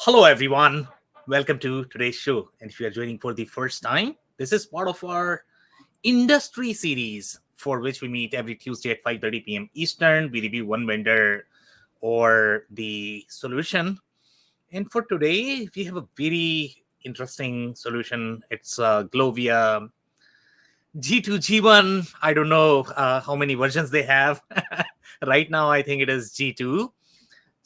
Hello, everyone. Welcome to today's show. And if you are joining for the first time, this is part of our industry series for which we meet every Tuesday at 5:30 p.m. Eastern. We review one vendor or the solution. And for today, we have a very interesting solution. It's Glovia G2, G1. I don't know how many versions they have. Right now, I think it is G2.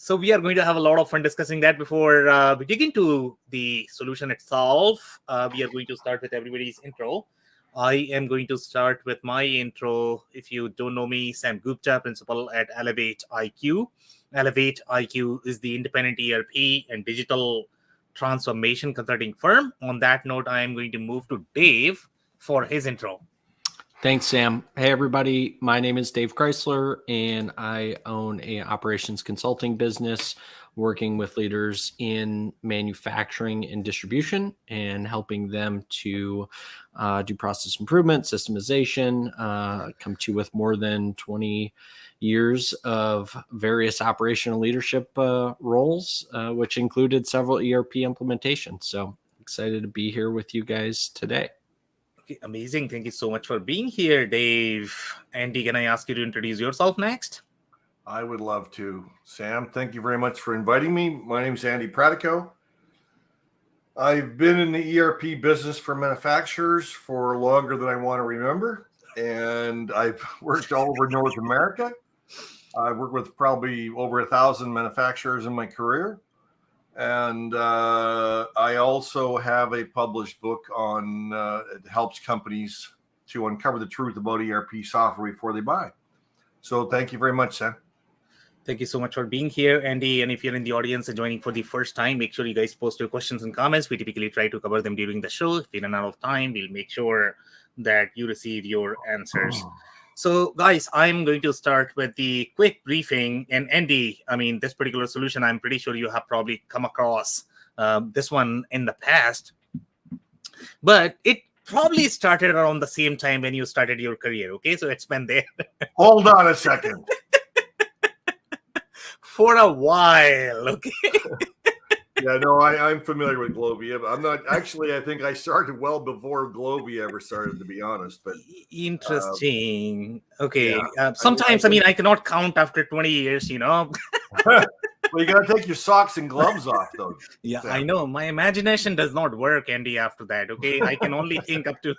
So we are going to have a lot of fun discussing that. Before we dig into the solution itself, we are going to start with everybody's intro. I am going to start with my intro. If you don't know me, Sam Gupta, principal at Elevate IQ. Elevate IQ is the independent ERP and digital transformation consulting firm. On that note, I am going to move to Dave for his intro. Thanks, Sam. Hey, everybody. My name is Dave Crysler, and I own an operations consulting business working with leaders in manufacturing and distribution and helping them to do process improvement, systemization, come to with more than 20 years of various operational leadership roles, which included several ERP implementations. So excited to be here with you guys today. Okay, amazing. Thank you so much for being here, Dave. Andy, can I ask you to introduce yourself next? I would love to. Sam, thank you very much for inviting me. My name is Andy Pratico. I've been in the ERP business for manufacturers for longer than I want to remember, and I've worked all over North America. I've worked with probably over 1,000 manufacturers in my career. And I also have a published book on it helps companies to uncover the truth about ERP software before they buy. So thank you very much, Sam. Thank you so much for being here, Andy. And if you're in the audience and joining for the first time, make sure you guys post your questions and comments. We typically try to cover them during the show. If we run out of time, we'll make sure that you receive your answers. So, guys, I'm going to start with the quick briefing. And Andy, I mean, this particular solution, I'm pretty sure you have probably come across this one in the past. But it probably started around the same time when you started your career, okay? So it's been there. Hold on a second. For a while, okay? Yeah, no, I'm familiar with Glovia, but I'm not actually. I think I started well before Glovia ever started, to be honest. But interesting. Okay. Yeah, Sometimes, I mean, I cannot count after 20 years, you know. Well, you got to take your socks and gloves off, though. Yeah, Sam. I know. My imagination does not work, Andy, after that. Okay. I can only think up to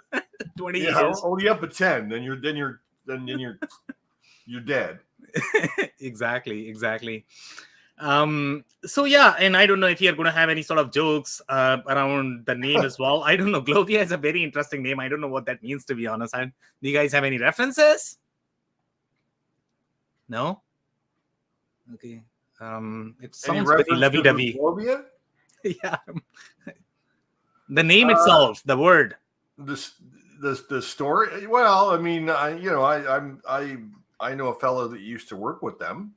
20 years. Only up to 10. Then you're dead. Exactly. So yeah, and I don't know if you're going to have any sort of jokes around the name as well. I don't know. Glovia is a very interesting name. I don't know what that means, to be honest. Do you guys have any references? No? Okay. It sounds very lovey-dovey. Glovia? Yeah. The name itself, the word. The story. Well, I mean, I know a fellow that used to work with them.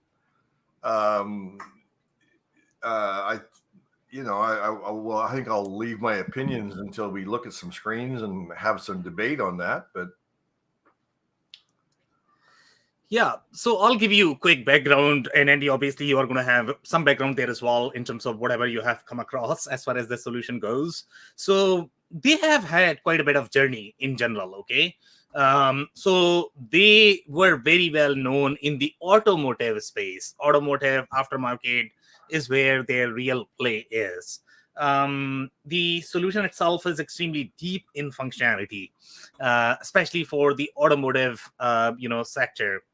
I think I'll leave my opinions until we look at some screens and have some debate on that. But yeah, so I'll give you a quick background, and Andy, obviously you are going to have some background there as well in terms of whatever you have come across as far as the solution goes. So they have had quite a bit of journey in general, okay? So they were very well known in the automotive space. Automotive aftermarket is where their real play is. The solution itself is extremely deep in functionality, especially for the automotive, sector.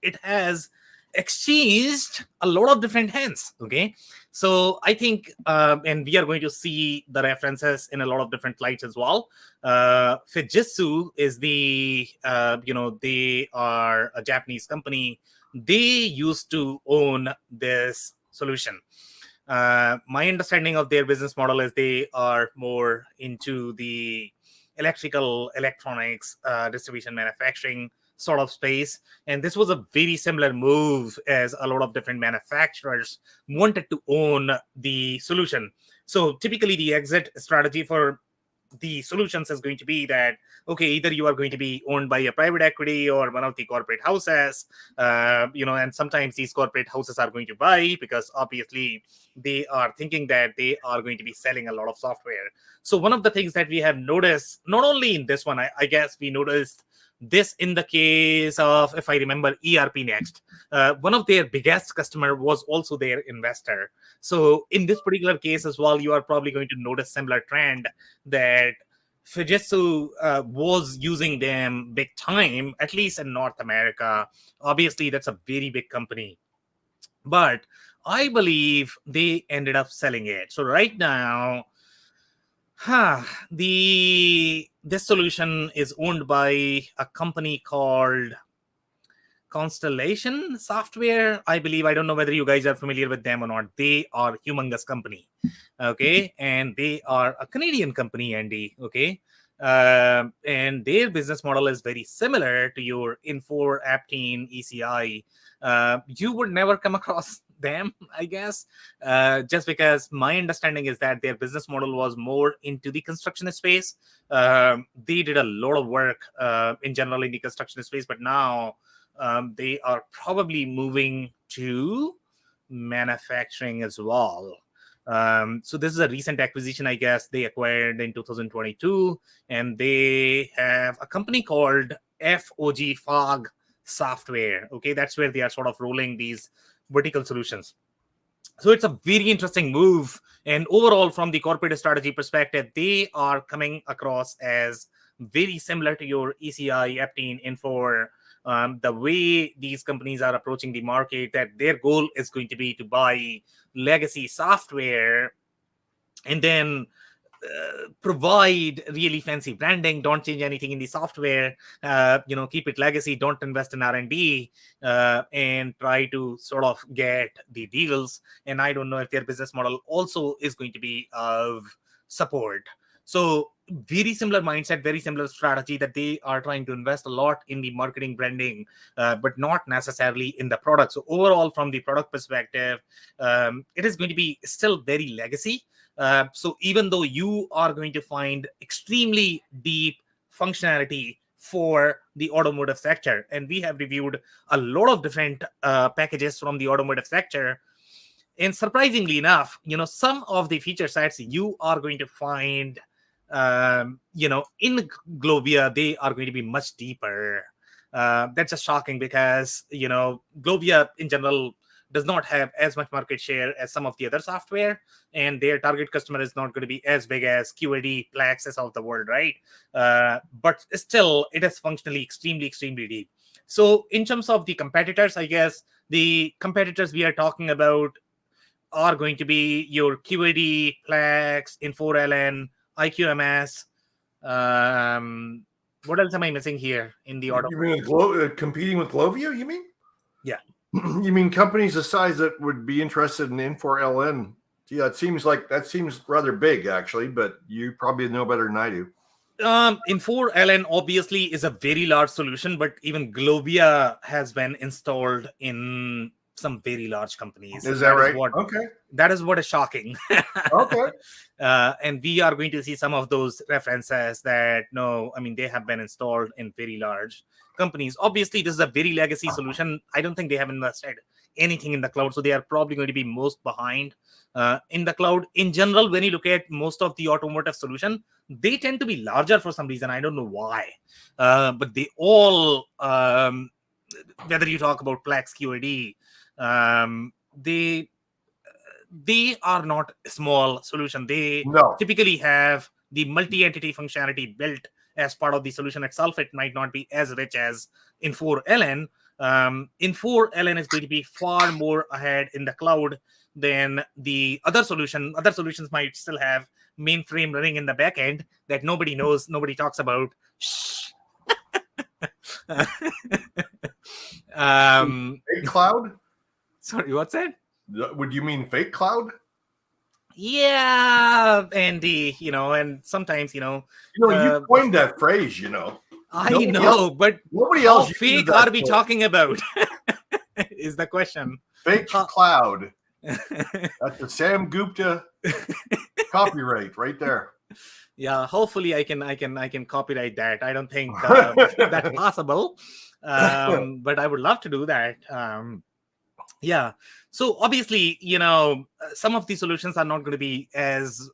It has exchanged a lot of different hands. Okay, so I think, and we are going to see the references in a lot of different lights as well. Fujitsu is they are a Japanese company. They used to own this solution. My understanding of their business model is they are more into the electronics, distribution, manufacturing sort of space. And this was a very similar move as a lot of different manufacturers wanted to own the solution. So typically the exit strategy for the solutions is going to be that, okay, either you are going to be owned by a private equity or one of the corporate houses, and sometimes these corporate houses are going to buy because obviously they are thinking that they are going to be selling a lot of software. So one of the things that we have noticed, not only in this one, I guess we noticed this in the case of, if I remember, ERP Next. One of their biggest customer was also their investor. So in this particular case as well, you are probably going to notice similar trend that Fujitsu was using them big time, at least in North America. Obviously, that's a very big company. But I believe they ended up selling it. So right now, this solution is owned by a company called Constellation Software, I believe. I don't know whether you guys are familiar with them or not. They are a humongous company, okay, and they are a Canadian company, Andy, okay. And their business model is very similar to your Infor, Aptean, ECI. You would never come across them, I guess, just because my understanding is that their business model was more into the construction space. They did a lot of work in general in the construction space, but now they are probably moving to manufacturing as well. So this is a recent acquisition, I guess. They acquired in 2022, and they have a company called Fog Software. Okay, that's where they are sort of rolling these vertical solutions. So it's a very interesting move. And overall, from the corporate strategy perspective, they are coming across as very similar to your ECI, Aptean, Infor. The way these companies are approaching the market, that their goal is going to be to buy legacy software and then provide really fancy branding. Don't change anything in the software. Keep it legacy. Don't invest in R&D, and try to sort of get the deals. And I don't know if their business model also is going to be of support. So very similar mindset, very similar strategy, that they are trying to invest a lot in the marketing, branding, but not necessarily in the product. So overall, from the product perspective, it is going to be still very legacy. So even though you are going to find extremely deep functionality for the automotive sector, and we have reviewed a lot of different packages from the automotive sector, and surprisingly enough, some of the feature sets you are going to find in Glovia, they are going to be much deeper. That's just shocking because Glovia in general does not have as much market share as some of the other software, and their target customer is not going to be as big as QAD, Plaxis of the world, right? But still, it is functionally extremely deep. So in terms of the competitors, I guess the competitors we are talking about are going to be your QAD, Plex, Infor-LN, IQMS. What else am I missing here in the auto? You mean competing with Glovia, you mean? Yeah. You mean companies the size that would be interested in Infor-LN? Yeah, that seems rather big, actually, but you probably know better than I do. Infor-LN obviously is a very large solution, but even Glovia has been installed in some very large companies. Is that right? Okay. That is what is shocking. Okay. And we are going to see some of those references that, they have been installed in very large companies. Obviously, this is a very legacy solution. I don't think they have invested anything in the cloud, so they are probably going to be most behind in the cloud. In general, when you look at most of the automotive solution, they tend to be larger for some reason. I don't know why, but they all, whether you talk about Plex, QAD, they are not a small solution. They typically have the multi-entity functionality built as part of the solution itself. It might not be as rich as Infor-LN. Infor-LN is going to be far more ahead in the cloud than the other solution. Other solutions might still have mainframe running in the back end that nobody knows, nobody talks about. Fake cloud? Sorry, what's that? Would you mean fake cloud? Yeah, Andy, and sometimes, you coined that phrase, I know, but nobody else. How fake are we talking about? Is the question. Fake cloud. That's the Sam Gupta copyright right there. Yeah, hopefully I can copyright that. I don't think that's possible, but I would love to do that. Yeah. So obviously, some of these solutions are not going to be as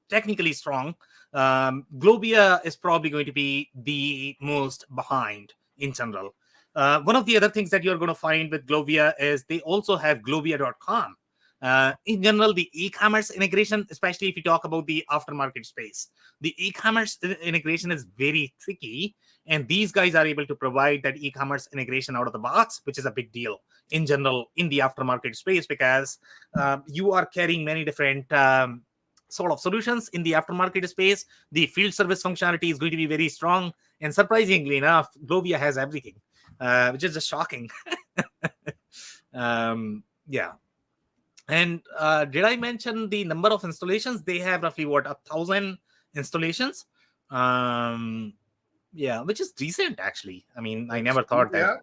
technically strong. Glovia is probably going to be the most behind in general. One of the other things that you're going to find with Glovia is they also have Glovia.com. In general, the e-commerce integration, especially if you talk about the aftermarket space, the e-commerce integration is very tricky, and these guys are able to provide that e-commerce integration out of the box, which is a big deal in general in the aftermarket space, because you are carrying many different sort of solutions in the aftermarket space. The field service functionality is going to be very strong, and surprisingly enough, Glovia has everything, which is just shocking. Yeah. And did I mention the number of installations? They have roughly 1,000 installations. Yeah, which is decent actually. I mean, I never thought that. Yeah.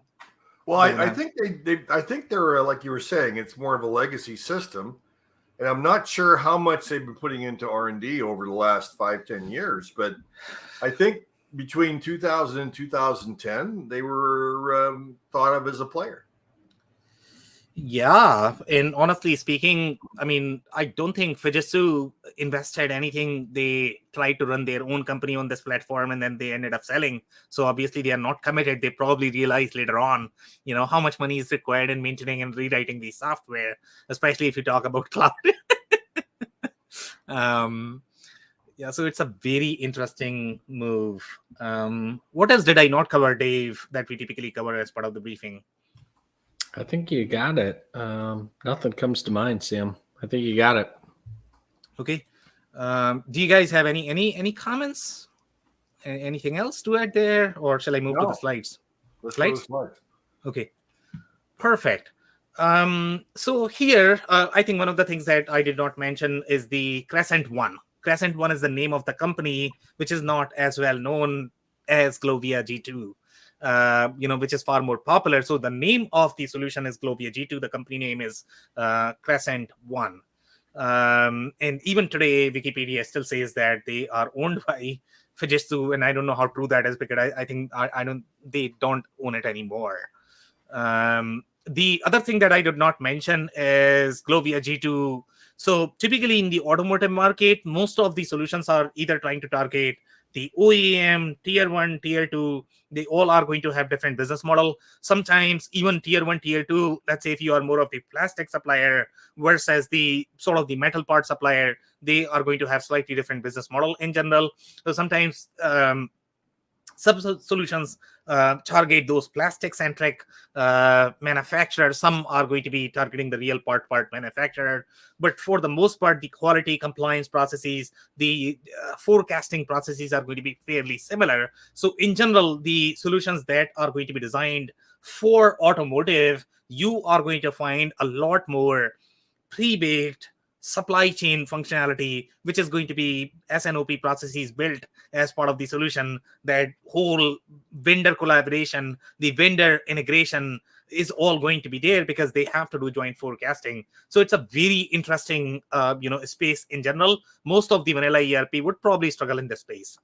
Well, I think I think they're like you were saying, it's more of a legacy system, and I'm not sure how much they've been putting into R&D over the last 5-10 years, but I think between 2000 and 2010, they were thought of as a player. Yeah, and honestly speaking, I mean, I don't think Fujitsu invested anything. They tried to run their own company on this platform, and then they ended up selling. So obviously they are not committed. They probably realized later on, how much money is required in maintaining and rewriting the software, especially if you talk about cloud. Yeah, so it's a very interesting move. What else did I not cover, Dave, that we typically cover as part of the briefing? I think you got it. Nothing comes to mind, Sam. I think you got it. Okay. Do you guys have any comments? Anything else to add there, or shall I move to the slides? Let's go to the slides. Okay. Perfect. So here, I think one of the things that I did not mention is the Crescent One. Crescent One is the name of the company, which is not as well known as Glovia G2. Which is far more popular. So the name of the solution is Glovia G2. The company name is Crescent One. And even today, Wikipedia still says that they are owned by Fujitsu, and I don't know how true that is, because I think they don't own it anymore. The other thing that I did not mention is Glovia G2. So typically in the automotive market, most of the solutions are either trying to target the OEM, tier 1, tier 2. They all are going to have different business model. Sometimes even tier 1, tier 2, let's say if you are more of the plastic supplier versus the sort of the metal part supplier, they are going to have slightly different business model in general. So sometimes some solutions target those plastic-centric manufacturers. Some are going to be targeting the real part manufacturer. But for the most part, the quality compliance processes, the forecasting processes are going to be fairly similar. So in general, the solutions that are going to be designed for automotive, you are going to find a lot more pre-baked supply chain functionality, which is going to be S&OP processes built as part of the solution. That whole vendor collaboration, the vendor integration is all going to be there, because they have to do joint forecasting. So it's a very interesting space in general. Most of the vanilla ERP would probably struggle in this space.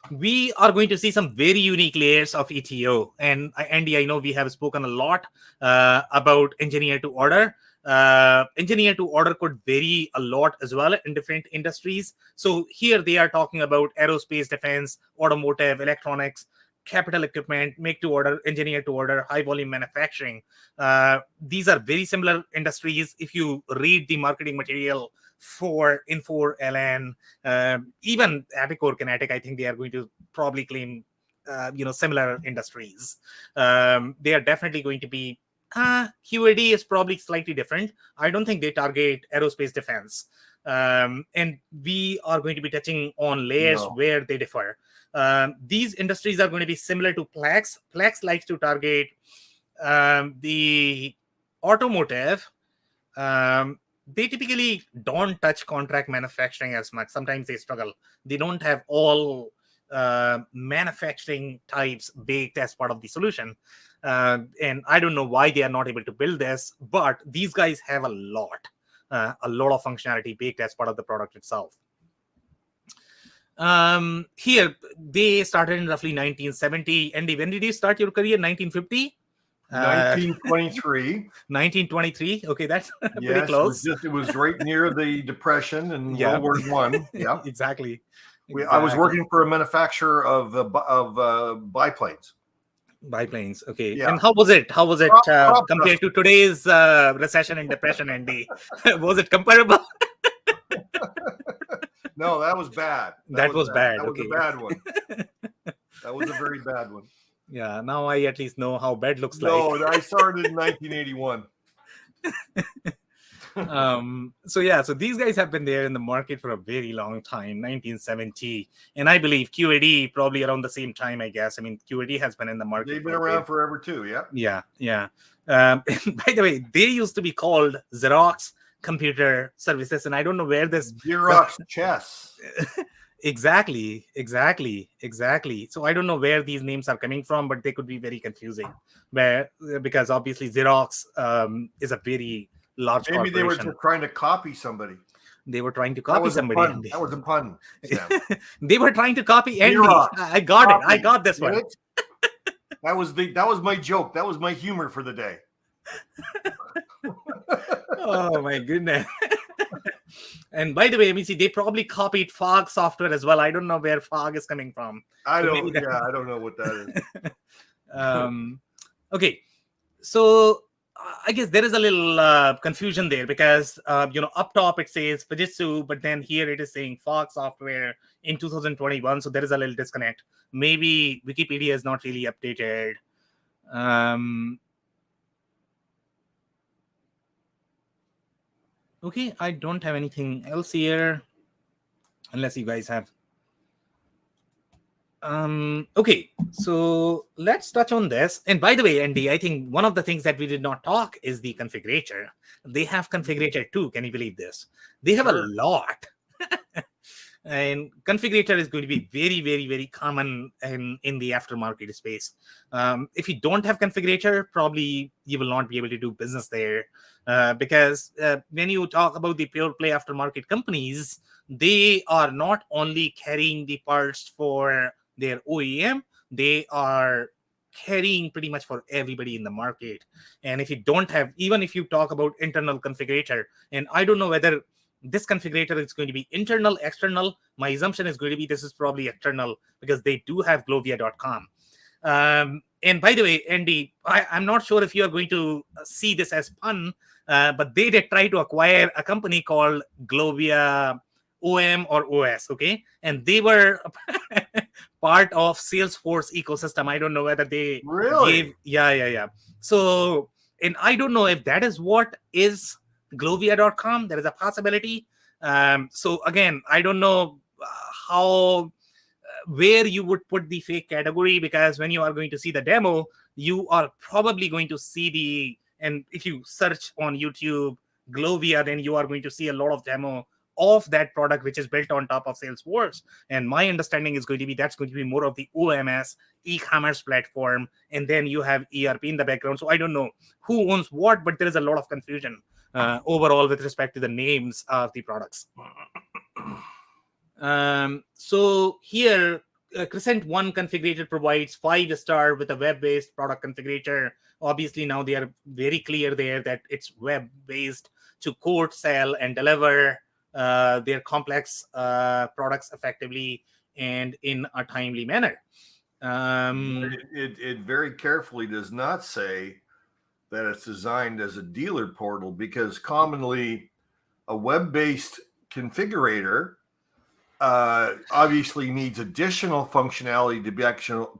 We are going to see some very unique layers of ETO. And Andy, I know we have spoken a lot about engineer to order. Engineer to order could vary a lot as well in different industries. So here they are talking about aerospace, defense, automotive, electronics, capital equipment, make to order, engineer to order, high volume manufacturing. These are very similar industries. If you read the marketing material for Infor, LN, even Epicor, Kinetic, I think they are going to probably claim similar industries. They are definitely going to be QAD is probably slightly different. I don't think they target aerospace defense. And we are going to be touching on layers where they differ. These industries are going to be similar to Plex. Plex likes to target the automotive. They typically don't touch contract manufacturing as much. Sometimes they struggle. They don't have all manufacturing types baked as part of the solution. And I don't know why they are not able to build this, but these guys have a lot of functionality baked as part of the product itself. Here, they started in roughly 1970. Andy, when did you start your career? 1950? 1923. 1923. Okay, that's pretty Yes, close. it was right near the Depression and Yeah. World War One. Yeah, Exactly. I was working for a manufacturer of biplanes. Biplanes. Okay. Yeah. And how was it? How was it Crop compared to today's recession and depression, Andy? Was it comparable? No, that was bad. That was bad. That was Okay. a bad one. That was a very bad one. Yeah. Now I at least know how bad looks like. No, I started in 1981. So these guys have been there in the market for a very long time, 1970, and I believe QAD probably around the same time. I guess. I mean, QAD has been in the market. They've been around forever too. Yeah. Yeah. By the way, they used to be called Xerox Computer Services, and I don't know where this Xerox chess. Exactly. So I don't know where these names are coming from, but they could be very confusing. Because obviously Xerox is a very large Maybe they were corporation. just trying to copy somebody. They were trying to copy somebody. That was a pun. Sam. They were trying to copy Andy. Xerox. I got it. I got this Get one. it? That was my joke. That was my humor for the day. Oh my goodness. And by the way, see, they probably copied Fog software as well. I don't know where Fog is coming from. I don't know what that is. Okay, so I guess there is a little confusion there because up top it says Fujitsu, but then here it is saying Fog software in 2021. So there is a little disconnect. Maybe Wikipedia is not really updated. Okay, I don't have anything else here, unless you guys have. Okay, so let's touch on this. And by the way, Andy, I think one of the things that we did not talk is the configurator. They have configurator too. Can you believe this? They have a lot. And configurator is going to be very, very, very common in the aftermarket space. If you don't have configurator, probably you will not be able to do business there. Because when you talk about the pure play aftermarket companies, they are not only carrying the parts for their OEM, they are carrying pretty much for everybody in the market. And if you don't have, even if you talk about internal configurator, and I don't know whether this configurator is going to be internal, external. My assumption is going to be this is probably external because they do have Glovia.com. And by the way, Andy, I'm not sure if you are going to see this as pun, but they did try to acquire a company called Glovia OM or OS, okay? And they were part of Salesforce ecosystem. I don't know whether they Really? Yeah. So, and I don't know if that is what is Glovia.com. There is a possibility. So again, I don't know where you would put the fake category, because when you are going to see the demo, you are probably going to see and if you search on YouTube Glovia, then you are going to see a lot of demo of that product, which is built on top of Salesforce. And my understanding is going to be that's going to be more of the OMS e-commerce platform, and then you have ERP in the background. So I don't know who owns what, but there is a lot of confusion overall with respect to the names of the products. So here, Crescent One Configurator provides 5-star with a web-based product configurator. Obviously, now they are very clear there that it's web-based to quote, sell, and deliver their complex products effectively and in a timely manner. It very carefully does not say that it's designed as a dealer portal, because commonly a web-based configurator obviously needs additional functionality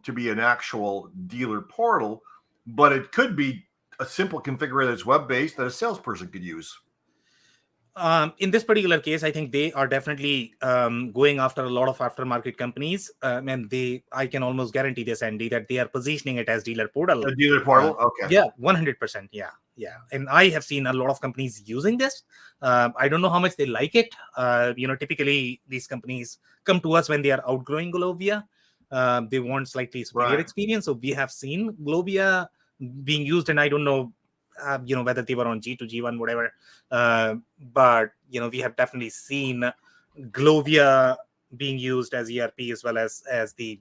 to be an actual dealer portal, but it could be a simple configurator that's web-based that a salesperson could use. In this particular case, I think they are definitely going after a lot of aftermarket companies, and I can almost guarantee this, Andy, that they are positioning it as dealer portal. A dealer portal, okay. Yeah, 100%. Yeah. And I have seen a lot of companies using this. I don't know how much they like it. Typically these companies come to us when they are outgrowing Glovia. They want slightly superior experience. So we have seen Glovia being used, and I don't know, whether they were on G2, G1, whatever. But, we have definitely seen Glovia being used as ERP as well as the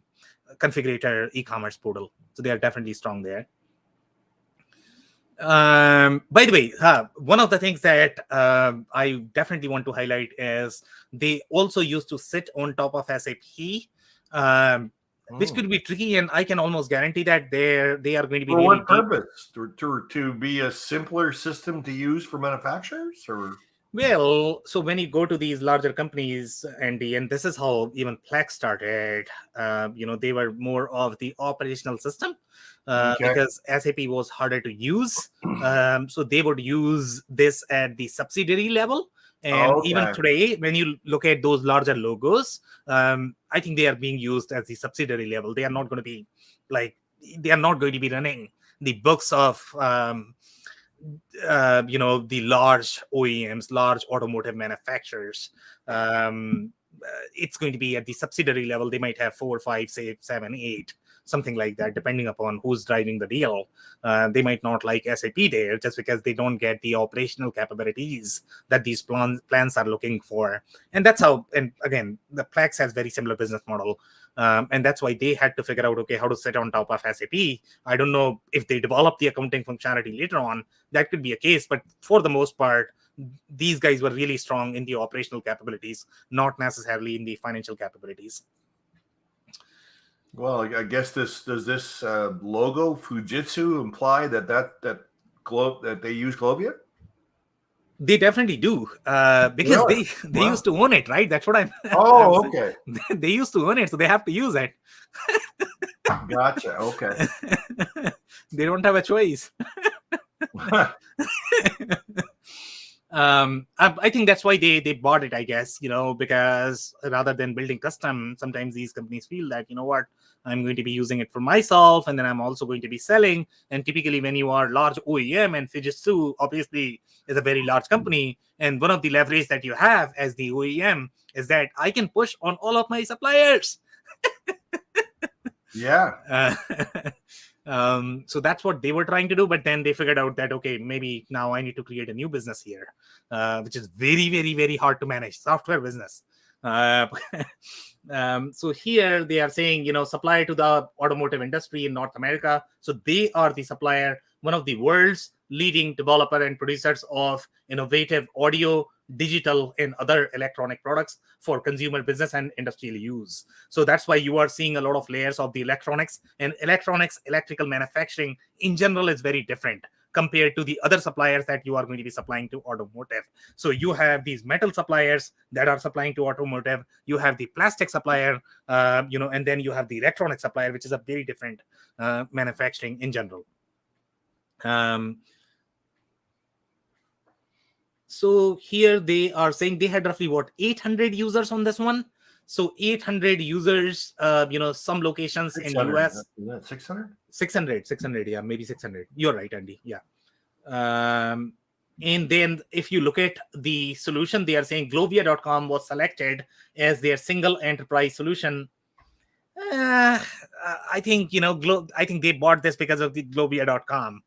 configurator e-commerce portal. So they are definitely strong there. By the way, one of the things that I definitely want to highlight is they also used to sit on top of SAP, which could be tricky, and I can almost guarantee that they are going to be For really what purpose? To be a simpler system to use for manufacturers, or? Well, so when you go to these larger companies, Andy, and this is how even Plex started, they were more of the operational system because SAP was harder to use. So they would use this at the subsidiary level. And even today, when you look at those larger logos, I think they are being used at the subsidiary level. They are not going to be running the books of the large OEMs, large automotive manufacturers. It's going to be at the subsidiary level. They might have 4, 5, 6, 7, 8, something like that, depending upon who's driving the deal. They might not like SAP there just because they don't get the operational capabilities that these plans are looking for. And that's how, and again, the Plex has very similar business model. And that's why they had to figure out, okay, how to sit on top of SAP. I don't know if they develop the accounting functionality later on. That could be a case. But for the most part, these guys were really strong in the operational capabilities, not necessarily in the financial capabilities. Well, I guess does this logo Fujitsu imply that they use Glovia? They definitely do, because Really? they used to own it, right? That's what I'm. Oh, okay. They used to own it, so they have to use it. Gotcha. Okay. They don't have a choice. I think that's why they bought it, I guess, because rather than building custom, sometimes these companies feel that, what, I'm going to be using it for myself, and then I'm also going to be selling. And typically when you are large OEM, and Fujitsu obviously is a very large company, and one of the leverage that you have as the OEM is that I can push on all of my suppliers. Yeah. So that's what they were trying to do, but then they figured out that, okay, maybe now I need to create a new business here, which is very, very, very hard to manage, software business. So here they are saying, supplier to the automotive industry in North America. So they are the supplier, one of the world's leading developer and producers of innovative audio, digital, and other electronic products for consumer business and industrial use. So that's why you are seeing a lot of layers of the electronics, and electrical manufacturing in general is very different compared to the other suppliers that you are going to be supplying to automotive. So you have these metal suppliers that are supplying to automotive, you have the plastic supplier, and then you have the electronic supplier, which is a very different manufacturing in general. So here they are saying they had roughly 800 users on this one. So 800 users, some locations in US. Is that 600? 600, yeah, maybe 600. You're right, Andy. Yeah. And then if you look at the solution, they are saying Glovia.com was selected as their single enterprise solution. I think, I think they bought this because of the Glovia.com,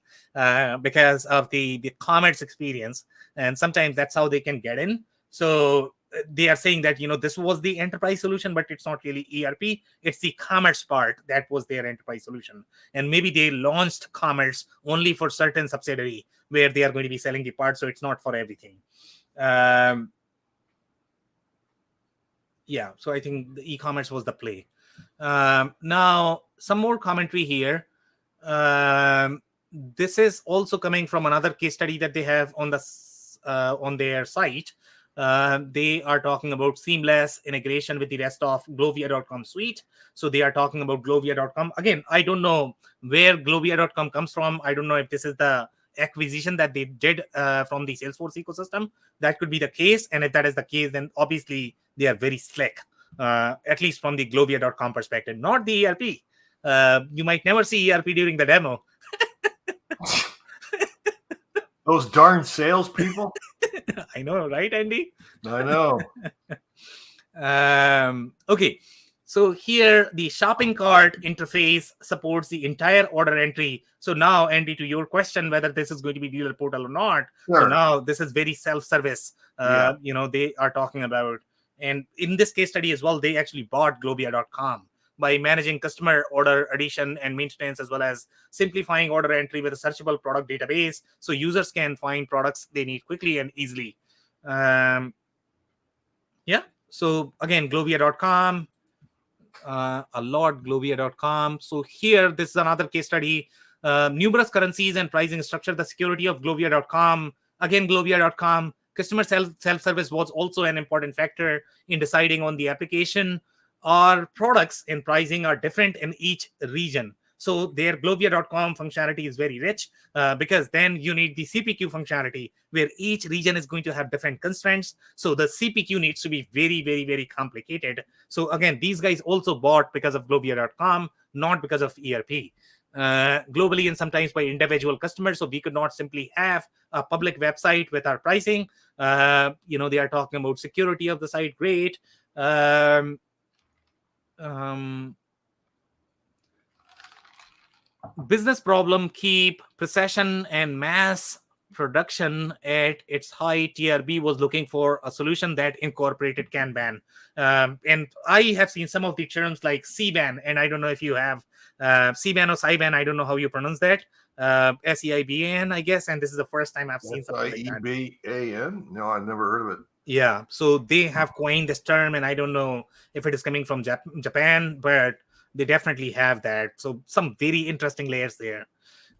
because of the commerce experience. And sometimes that's how they can get in. So they are saying that, this was the enterprise solution, but it's not really ERP. It's the commerce part that was their enterprise solution. And maybe they launched commerce only for certain subsidiary where they are going to be selling the parts. So it's not for everything. Yeah. So I think the e-commerce was the play. Now, some more commentary here. This is also coming from another case study that they have on their site. They are talking about seamless integration with the rest of Glovia.com suite. So they are talking about Glovia.com. Again, I don't know where Glovia.com comes from. I don't know if this is the acquisition that they did from the Salesforce ecosystem. That could be the case. And if that is the case, then obviously they are very slick, at least from the Glovia.com perspective, not the ERP. You might never see ERP during the demo. Those darn salespeople. I know, right, Andy? I know. Okay. So here the shopping cart interface supports the entire order entry. So now, Andy, to your question, whether this is going to be dealer portal or not. Sure. So now this is very self-service, they are talking about. And in this case study as well, they actually bought Glovia.com by managing customer order addition and maintenance, as well as simplifying order entry with a searchable product database, so users can find products they need quickly and easily. Yeah. So again, Glovia.com, Glovia.com. So here, this is another case study. Numerous currencies and pricing structure, the security of Glovia.com. Again, Glovia.com. Customer self-service was also an important factor in deciding on the application. Our products and pricing are different in each region. So their Glovia.com functionality is very rich, because then you need the CPQ functionality where each region is going to have different constraints. So the CPQ needs to be very, very, very complicated. So again, these guys also bought because of Glovia.com, not because of ERP. Globally and sometimes by individual customers. So we could not simply have a public website with our pricing. They are talking about security of the site. Great. Business problem, keep precision and mass production at its height. TRB was looking for a solution that incorporated Kanban. And I have seen some of the terms like CBAN, and I don't know if you have CBAN or SIBAN. I don't know how you pronounce that. SEIBAN, I guess. And this is the first time I've seen something like that. SIEBAN? No, I've never heard of it. Yeah. So they have coined this term, and I don't know if it is coming from Japan, but they definitely have that. So some very interesting layers there.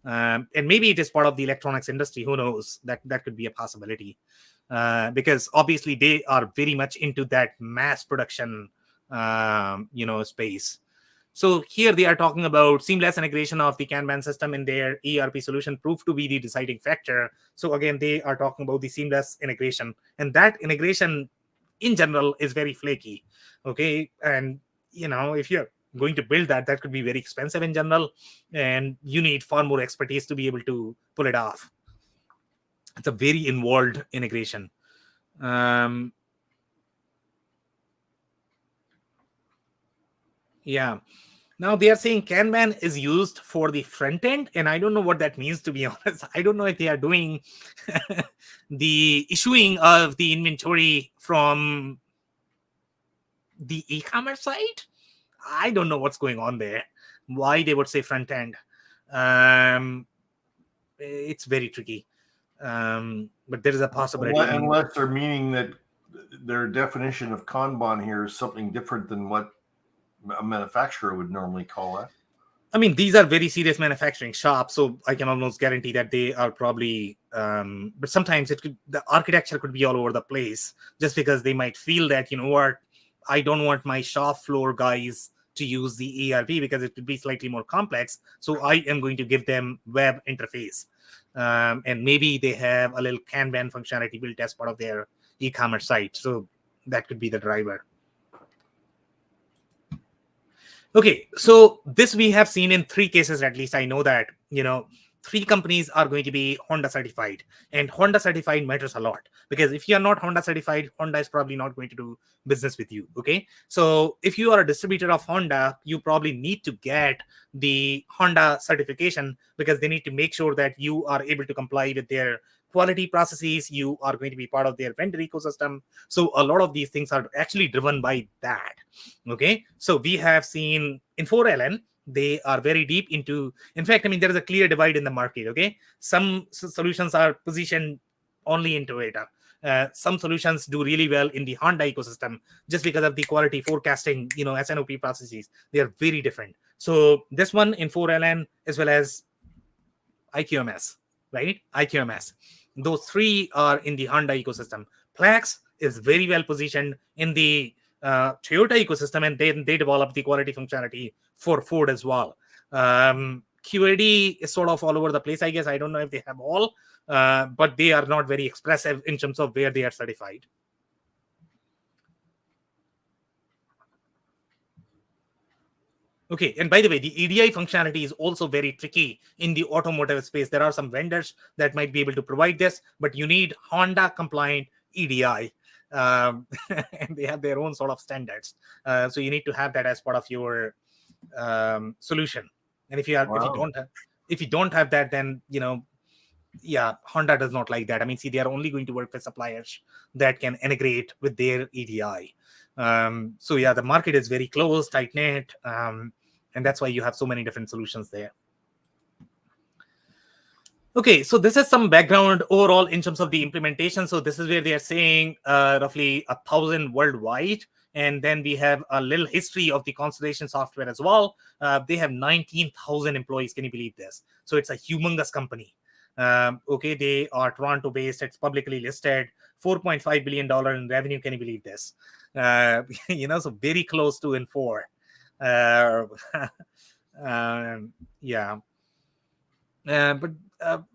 And maybe it is part of the electronics industry. Who knows? That could be a possibility. Because obviously they are very much into that mass production, space. So here they are talking about seamless integration of the Kanban system in their ERP solution proved to be the deciding factor. So again, they are talking about the seamless integration, and that integration in general is very flaky. Okay. And, if you're going to build that could be very expensive in general, and you need far more expertise to be able to pull it off. It's a very involved integration. Yeah. Now they are saying Kanban is used for the front end, and I don't know what that means, to be honest. I don't know if they are doing the issuing of the inventory from the e-commerce site. I don't know what's going on there. Why they would say front end. It's very tricky. But there is a possibility. Unless they're meaning that their definition of Kanban here is something different than what a manufacturer would normally call it. I mean, these are very serious manufacturing shops, so I can almost guarantee that they are probably, but sometimes the architecture could be all over the place, just because they might feel that, what, I don't want my shop floor guys to use the ERP because it could be slightly more complex. So I am going to give them web interface. And maybe they have a little Kanban functionality built as part of their e-commerce site. So that could be the driver. Okay, so this we have seen in 3 cases, at least I know that, 3 companies are going to be Honda certified, and Honda certified matters a lot, because if you are not Honda certified, Honda is probably not going to do business with you. Okay, so if you are a distributor of Honda, you probably need to get the Honda certification, because they need to make sure that you are able to comply with their quality processes. You are going to be part of their vendor ecosystem. So a lot of these things are actually driven by that. Okay, so we have seen in 4LN, they are very deep into, in fact, there is a clear divide in the market. Okay, some solutions are positioned only in Toyota. Some solutions do really well in the Honda ecosystem, just because of the quality forecasting, SNOP processes. They are very different. So this one in 4LN, as well as IQMS, right? IQMS. Those 3 are in the Honda ecosystem. Plex is very well positioned in the Toyota ecosystem, and they develop the quality functionality for Ford as well. QAD is sort of all over the place, I guess. I don't know if they have all, but they are not very expressive in terms of where they are certified. Okay, and by the way, the EDI functionality is also very tricky in the automotive space. There are some vendors that might be able to provide this, but you need Honda compliant EDI. And they have their own sort of standards. So you need to have that as part of your solution. And if you don't have that, then Yeah, Honda does not like that. I mean, see, they are only going to work with suppliers that can integrate with their EDI. So yeah, the market is very close, tight knit, and that's why you have so many different solutions there. Okay, so this is some background overall in terms of the implementation. So this is where they are saying roughly 1,000 worldwide. And then we have a little history of the Constellation Software as well. They have 19,000 employees. Can you believe this? So it's a humongous company. Okay, they are Toronto based. It's publicly listed. $4.5 billion in revenue. Can you believe this? So very close to Infor. Yeah. But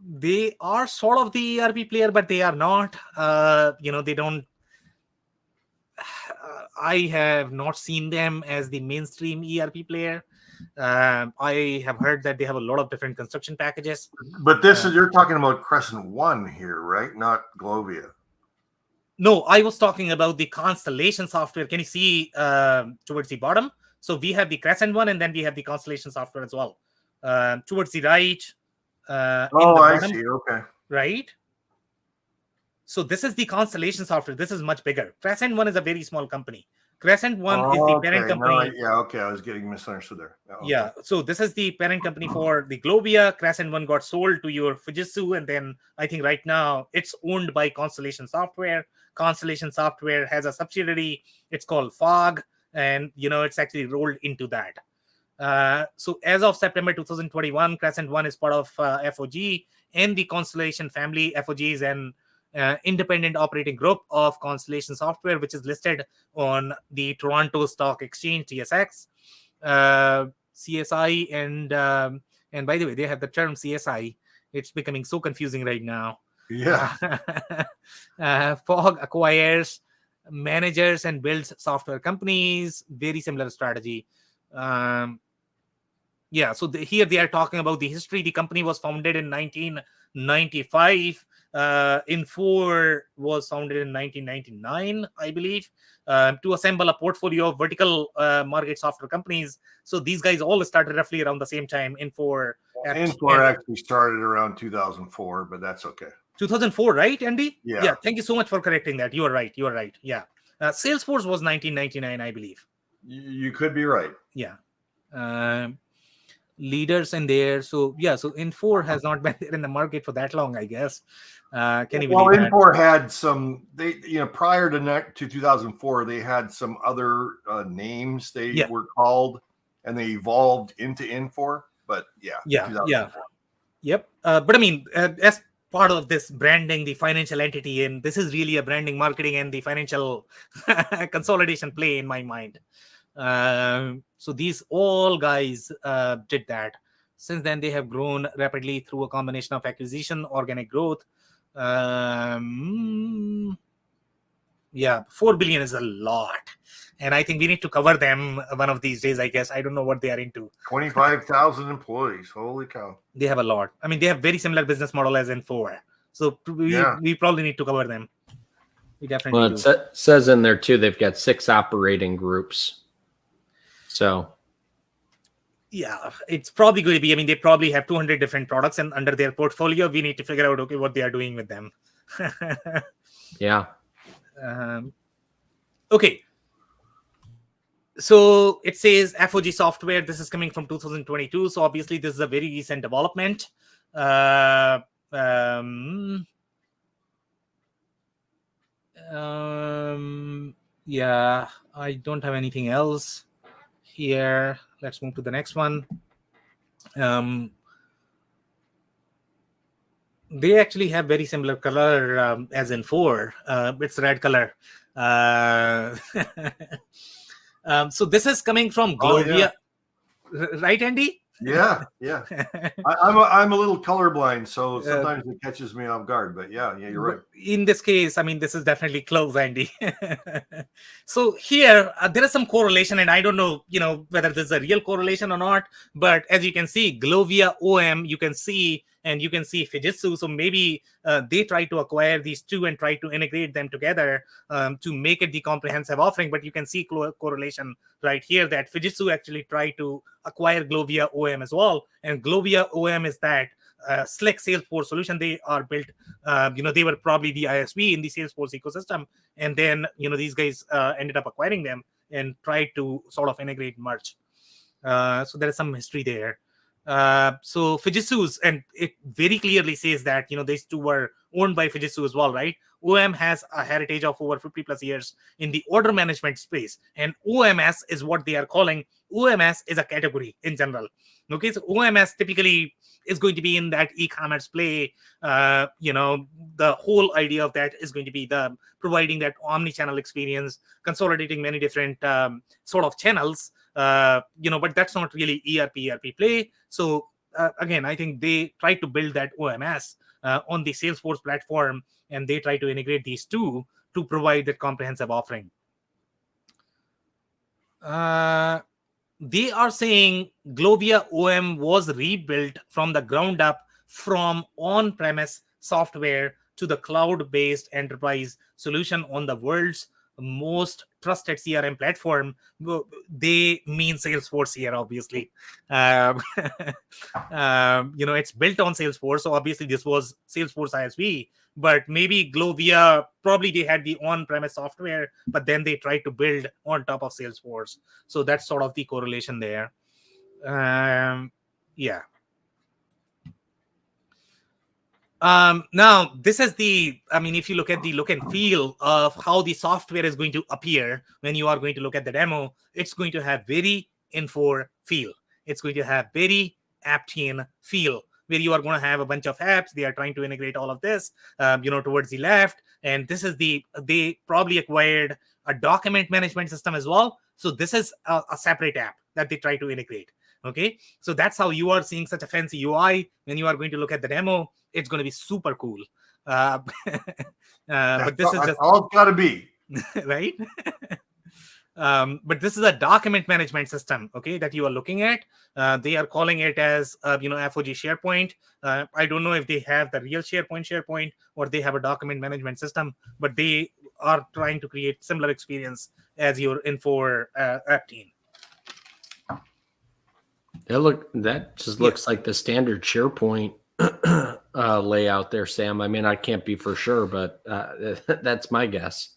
they are sort of the ERP player, but they are not. They don't. I have not seen them as the mainstream ERP player. I have heard that they have a lot of different construction packages. But this is, you're talking about Crescent One here, right? Not Glovia. No, I was talking about the Constellation Software. Can you see towards the bottom? So we have the Crescent one, and then we have the Constellation Software as well. Towards the right. I bottom, see. Okay. Right. So this is the Constellation Software. This is much bigger. Crescent One is a very small company. Crescent One is the parent company. Okay. I was getting misunderstood there. Okay. Yeah. So this is the parent company for the Glovia. Crescent One got sold to your Fujitsu, and then I think right now it's owned by Constellation Software. Constellation Software has a subsidiary. It's called FOG, and it's actually rolled into that. So as of September 2021, Crescent One is part of FOG and the Constellation family. FOG is an independent operating group of Constellation Software, which is listed on the Toronto Stock Exchange, TSX, CSI, and by the way, they have the term CSI. It's becoming so confusing right now. Yeah. FOG acquires, manages, and builds software companies. Very similar strategy. Yeah, so here they are talking about the history. The company was founded in 1995. Infor was founded in 1999, I believe, to assemble a portfolio of vertical market software companies. So these guys all started roughly around the same time. Infor actually started around 2004, but that's okay. 2004, right, Andy? Yeah. Thank you so much for correcting that. You are right. Yeah. Salesforce was 1999, I believe. You could be right. Yeah. Leaders in there. So Infor has not been there in the market for that long, I guess. Can you believe that? Infor had some, prior to 2004, they had some other names they were called, and they evolved into Infor. But yeah. Yep. But I mean, as part of this branding, the financial entity, and this is really a branding, marketing, and the financial consolidation play in my mind. So these all guys did that. Since then, they have grown rapidly through a combination of acquisition, organic growth. 4 billion is a lot, and I think we need to cover them one of these days, I guess. I don't know what they are into. 25,000 employees. Holy cow. They have a lot. I mean, they have very similar business model as Infor. So we probably need to cover them. We definitely do. It says in there too, they've got 6 operating groups. So yeah, it's probably going to be, I mean, they probably have 200 different products and under their portfolio. We need to figure out, what they are doing with them. Yeah. Okay. So it says FOG software. This is coming from 2022. So obviously this is a very recent development. Yeah, I don't have anything else here. Let's move to the next one. They actually have very similar color as Infor. It's red color. So this is coming from Glovia, right, Andy? Yeah. I'm a little colorblind, so sometimes it catches me off guard. But yeah, you're right. In this case, I mean, this is definitely close, Andy. So here, there is some correlation, and I don't know, whether this is a real correlation or not. But as you can see, Glovia OM, you can see Fujitsu. So maybe they try to acquire these two and try to integrate them together to make it the comprehensive offering. But you can see correlation right here that Fujitsu actually tried to acquire Glovia OM as well. And Glovia OM is that slick Salesforce solution. They are built, they were probably the ISV in the Salesforce ecosystem, and then these guys ended up acquiring them and tried to sort of integrate, merge. So there is some history there. So Fujitsu's, and it very clearly says that these two were owned by Fujitsu as well, right? OM has a heritage of over 50 plus years in the order management space, and OMS is what they are calling. OMS is a category in general. Okay, so OMS typically is going to be in that e-commerce play. The whole idea of that is going to be the providing that omni-channel experience, consolidating many different sort of channels. But that's not really ERP play. So again, I think they try to build that OMS on the Salesforce platform, and they try to integrate these two to provide that comprehensive offering. They are saying Glovia OM was rebuilt from the ground up from on-premise software to the cloud-based enterprise solution on the world's most trusted CRM platform. They mean Salesforce here, obviously. It's built on Salesforce, so obviously this was Salesforce ISV, but maybe Glovia, probably they had the on-premise software, but then they tried to build on top of Salesforce. So that's sort of the correlation there. Yeah. Now this is if you look at the look and feel of how the software is going to appear when you are going to look at the demo, it's going to have very Infor feel. It's going to have very Appian feel, where you are going to have a bunch of apps. They are trying to integrate all of this, towards the left. And this is they probably acquired a document management system as well. So this is a separate app that they try to integrate. Okay, so that's how you are seeing such a fancy UI. When you are going to look at the demo, it's going to be super cool. But this is just all it's got to be, right? But this is a document management system, okay, that you are looking at. They are calling it as FOG SharePoint. I don't know if they have the real SharePoint, or they have a document management system, but they are trying to create similar experience as your Infor app team. That just looks like the standard SharePoint layout there, Sam. I mean, I can't be for sure, but that's my guess.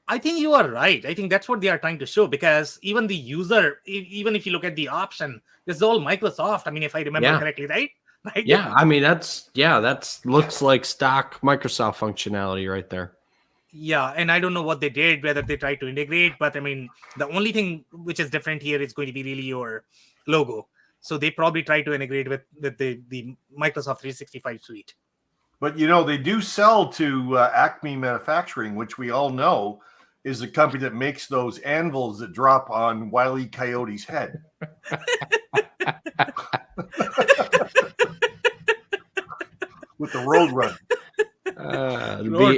I think you are right. I think that's what they are trying to show, because even the user, even if you look at the option, this is all Microsoft. I mean, if I remember correctly, right? Right? Yeah, I mean, that looks like stock Microsoft functionality right there. Yeah, and I don't know what they did, whether they tried to integrate, but I mean, the only thing which is different here is going to be really your logo. So they probably try to integrate with the Microsoft 365 suite. But they do sell to Acme Manufacturing, which we all know is the company that makes those anvils that drop on Wile E. Coyote's head. With the road run.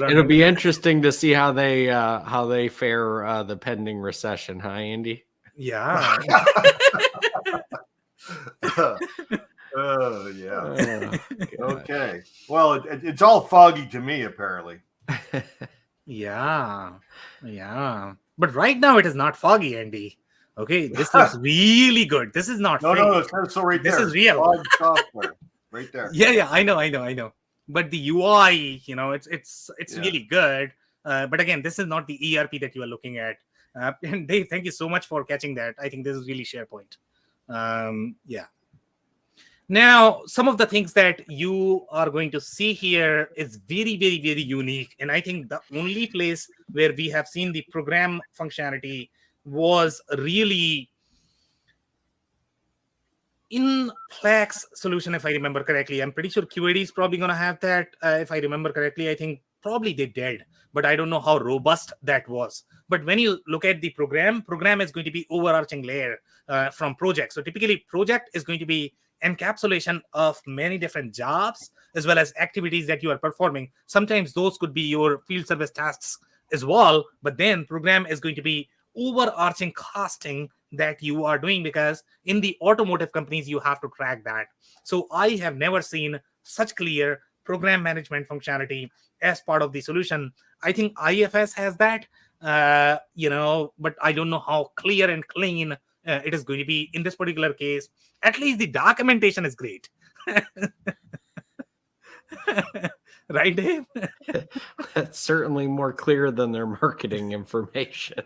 It'll be interesting to see how they fare the pending recession, huh, Andy? Yeah. Oh yeah. Okay. Well, it's all foggy to me, apparently. Yeah. But right now it is not foggy, Andy. Okay, this looks really good. This is not fake. No, it's so right there. This is real. Fog software, right there. Yeah. I know. But the UI, it's really good. But again, this is not the ERP that you are looking at. And Dave, thank you so much for catching that. I think this is really SharePoint. Yeah. Now, some of the things that you are going to see here is very, very, very unique. And I think the only place where we have seen the program functionality was really in Plex solution, if I remember correctly. I'm pretty sure QAD is probably going to have that. If I remember correctly, I think probably they did, but I don't know how robust that was. But when you look at the program is going to be overarching layer from project. So typically project is going to be encapsulation of many different jobs as well as activities that you are performing. Sometimes those could be your field service tasks as well, but then program is going to be overarching costing that you are doing, because in the automotive companies you have to track that. So I have never seen such clear program management functionality as part of the solution. I think IFS has that, but I don't know how clear and clean it is going to be in this particular case. At least the documentation is great. Right, Dave? That's certainly more clear than their marketing information.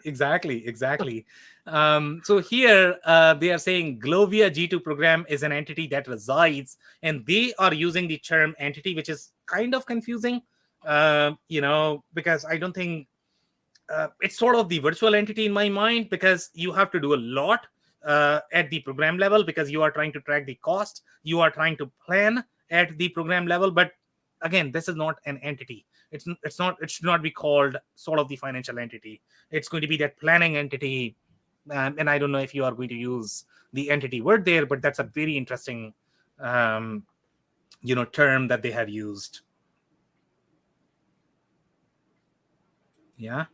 Exactly. So here they are saying Glovia G2 program is an entity that resides, and they are using the term entity, which is kind of confusing, because I don't think it's sort of the virtual entity in my mind, because you have to do a lot at the program level, because you are trying to track the cost, you are trying to plan at the program level. But again, this is not an entity. It should not be called sort of the financial entity. It's going to be that planning entity. And I don't know if you are going to use the entity word there, but that's a very interesting term that they have used. Yeah.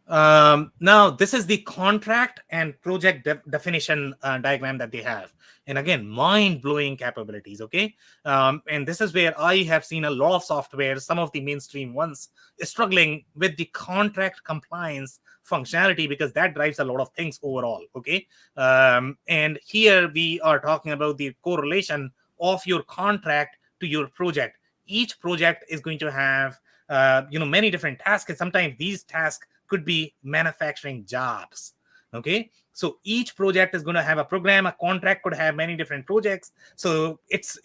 Now, this is the contract and project definition diagram that they have. And again, mind-blowing capabilities, okay? And this is where I have seen a lot of software, some of the mainstream ones, struggling with the contract compliance functionality, because that drives a lot of things overall, okay? And here we are talking about the correlation of your contract to your project. Each project is going to have many different tasks, and sometimes these tasks could be manufacturing jobs. Okay, so each project is going to have a program. A contract could have many different projects, so it's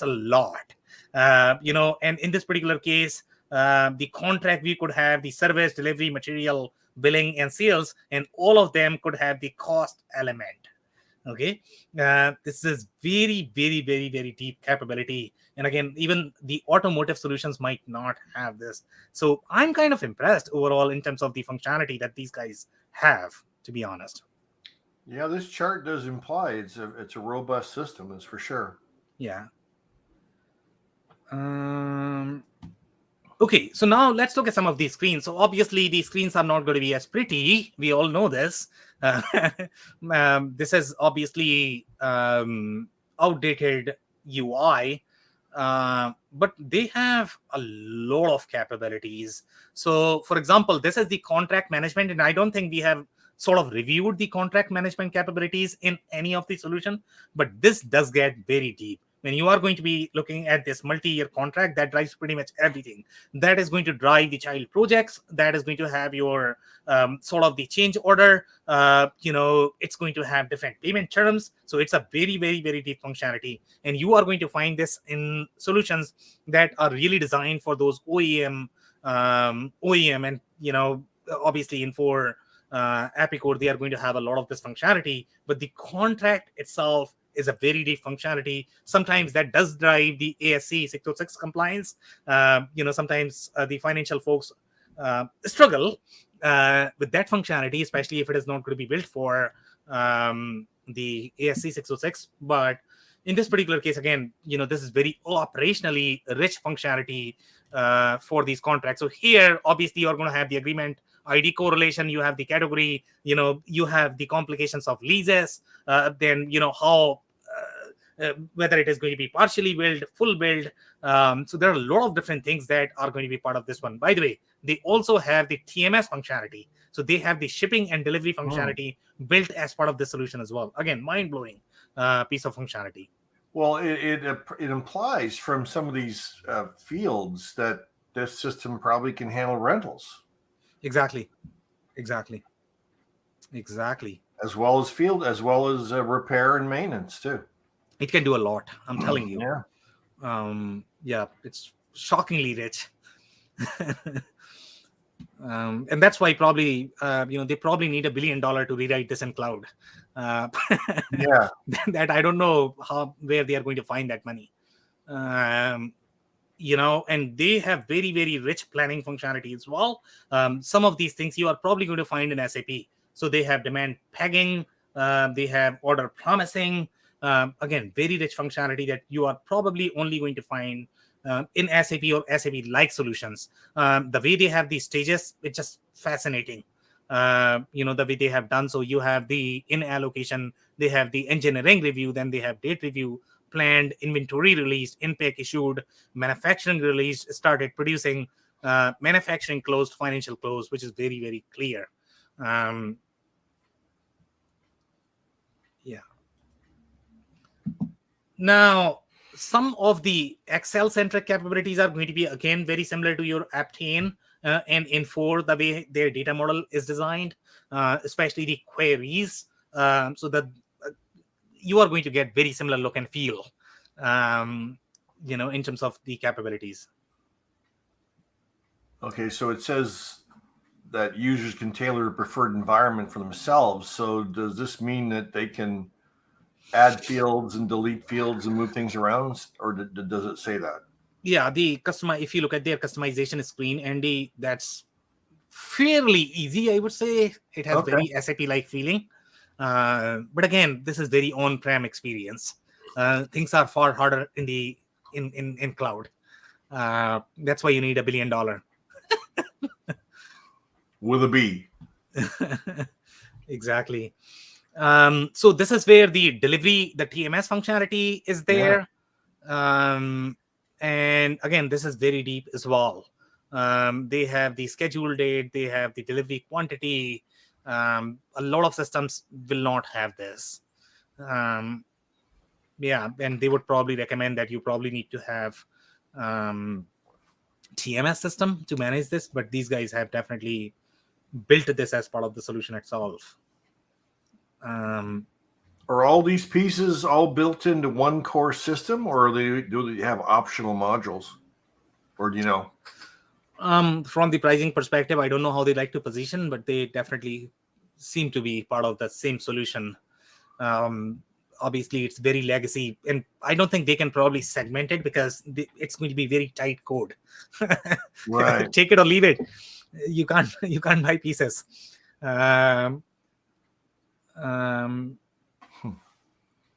a lot. And in this particular case, the contract, we could have the service, delivery, material, billing, and sales, and all of them could have the cost element. Okay, this is very, very, very, very deep capability. And again, even the automotive solutions might not have this. So I'm kind of impressed overall in terms of the functionality that these guys have, to be honest. Yeah, this chart does imply it's a robust system, that's for sure. Yeah. Okay, so now let's look at some of these screens. So obviously these screens are not going to be as pretty. We all know this. This is obviously outdated UI, but they have a lot of capabilities. So for example, this is the contract management, and I don't think we have sort of reviewed the contract management capabilities in any of the solution, but this does get very deep. When you are going to be looking at this multi-year contract, that drives pretty much everything. That is going to drive the child projects. That is going to have your sort of the change order. It's going to have different payment terms. So it's a very, very, very deep functionality. And you are going to find this in solutions that are really designed for those OEM, and, obviously in for Apicor, they are going to have a lot of this functionality. But the contract itself is a very deep functionality. Sometimes that does drive the ASC 606 compliance. Sometimes the financial folks struggle with that functionality, especially if it is not going to be built for the ASC 606. But in this particular case, again, this is very operationally rich functionality for these contracts. So here, obviously, you're going to have the agreement ID correlation, you have the category, you have the complications of leases, then how whether it is going to be partially built, full build. So there are a lot of different things that are going to be part of this one. By the way, they also have the TMS functionality. So they have the shipping and delivery functionality built as part of the solution as well. Again, mind-blowing piece of functionality. Well, it implies from some of these fields that this system probably can handle rentals. Exactly. As well as repair and maintenance too. It can do a lot. I'm telling you. Yeah. It's shockingly rich. And that's why probably they probably need $1 billion to rewrite this in cloud. Yeah. That I don't know where they are going to find that money. And they have very, very rich planning functionality as well. Some of these things you are probably going to find in SAP. So they have demand pegging, they have order promising. Again, very rich functionality that you are probably only going to find in SAP or SAP-like solutions. The way they have these stages, it's just fascinating. The way they have done. So you have the in allocation, they have the engineering review, then they have date review, planned, inventory released, in-pack issued, manufacturing released, started producing, manufacturing closed, financial close, which is very, very clear. Yeah. Now, some of the Excel-centric capabilities are going to be, again, very similar to your Aptane and Infor, the way their data model is designed, especially the queries, so that you are going to get very similar look and feel, in terms of the capabilities. Okay, so it says that users can tailor a preferred environment for themselves. So does this mean that they can add fields and delete fields and move things around, or does it say that? Yeah, if you look at their customization screen, Andy, that's fairly easy, I would say. It has very SAP-like feeling. But again, this is very on-prem experience. Things are far harder in cloud. That's why you need $1 billion. With a B. Exactly. So this is where the delivery, the TMS functionality is there. Yeah. And again, this is very deep as well. They have the schedule date, they have the delivery quantity. A lot of systems will not have this. Yeah, and they would probably recommend that you probably need to have TMS system to manage this, but these guys have definitely built this as part of the solution itself. Are all these pieces all built into one core system, or do they have optional modules, or do you know? From the pricing perspective, I don't know how they like to position, but they definitely seem to be part of the same solution. Obviously, it's very legacy, and I don't think they can probably segment it because it's going to be very tight code. Right. Take it or leave it. You can't buy pieces.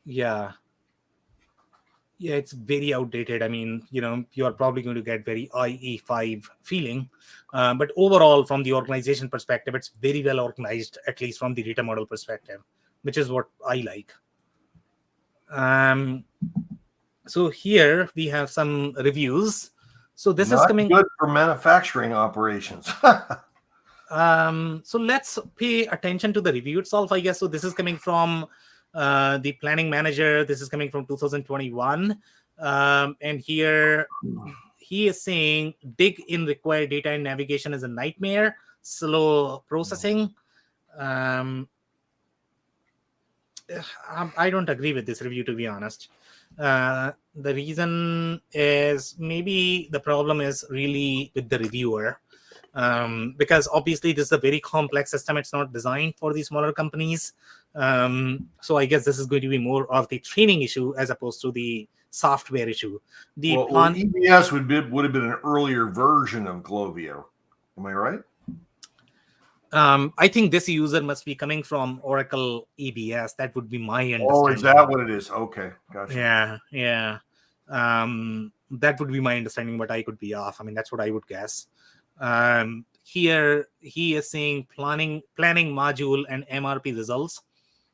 Yeah, it's very outdated. I mean, you are probably going to get very IE5 feeling, but overall, from the organization perspective, it's very well organized, at least from the data model perspective, which is what I like. So here we have some reviews. So this is coming good for manufacturing operations. So let's pay attention to the review itself, I guess. So this is coming from the planning manager. This is coming from 2021. And here he is saying dig in required data and navigation is a nightmare, slow processing. I don't agree with this review, to be honest. The reason is maybe the problem is really with the reviewer. Because obviously this is a very complex system. It's not designed for the smaller companies. So I guess this is going to be more of the training issue as opposed to the software issue. EBS would have been an earlier version of Glovia. Am I right? I think this user must be coming from Oracle EBS. That would be my understanding. Oh, is that what it is? Okay, gotcha. Yeah. That would be my understanding, but I could be off. I mean, that's what I would guess. Here he is saying planning module and MRP results,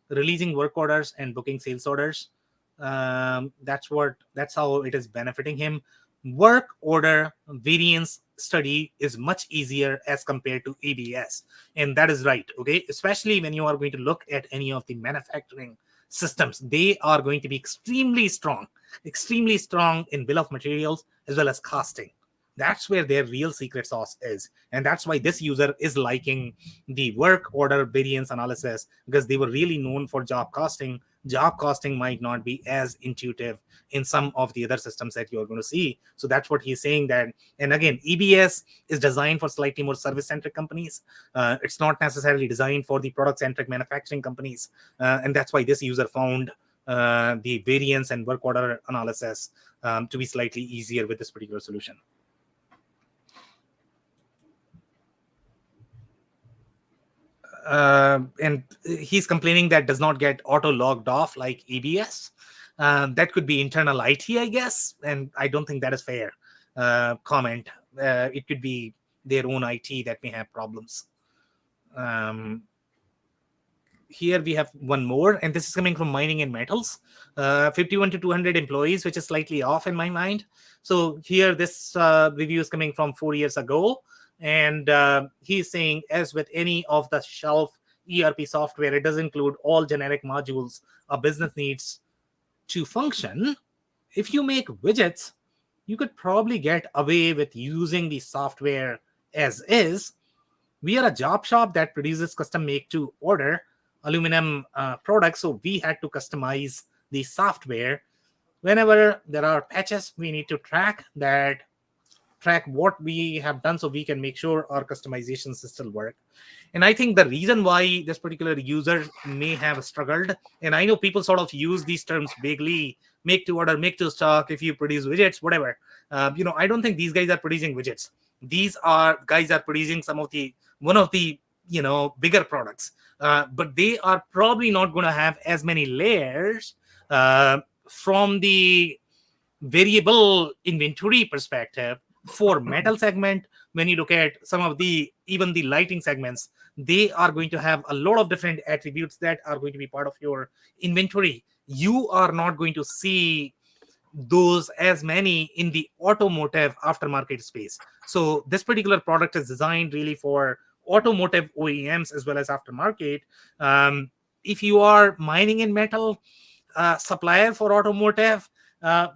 releasing work orders and booking sales orders. That's how it is benefiting him. Work order variance study is much easier as compared to EBS, and that is right. Okay, especially when you are going to look at any of the manufacturing systems, they are going to be extremely strong in bill of materials as well as costing. That's where their real secret sauce is. And that's why this user is liking the work order variance analysis, because they were really known for job costing. Job costing might not be as intuitive in some of the other systems that you're going to see. So that's what he's saying that. And again, EBS is designed for slightly more service-centric companies. It's not necessarily designed for the product-centric manufacturing companies. And that's why this user found the variance and work order analysis to be slightly easier with this particular solution. And he's complaining that does not get auto logged off like EBS. That could be internal IT, I guess, and I don't think that is fair comment. It could be their own IT that may have problems. Here we have one more, and this is coming from mining and metals. 51 to 200 employees, which is slightly off in my mind. So here this review is coming from 4 years ago. And he's saying, as with any of the shelf ERP software, it does include all generic modules a business needs to function. if you make widgets, you could probably get away with using the software as is. We are a job shop that produces custom make to order aluminum products, so we had to customize the software. Whenever there are patches, we need to track what we have done so we can make sure our customizations still work. And I think the reason why this particular user may have struggled, and I know people sort of use these terms vaguely, make to order, make to stock, if you produce widgets, whatever. I don't think these guys are producing widgets. These guys are producing one of the bigger products, but they are probably not going to have as many layers from the variable inventory perspective. For metal segment, when you look at some of even the lighting segments, they are going to have a lot of different attributes that are going to be part of your inventory. You are not going to see those as many in the automotive aftermarket space. So this particular product is designed really for automotive OEMs as well as aftermarket. If you are mining in metal, supplier for automotive,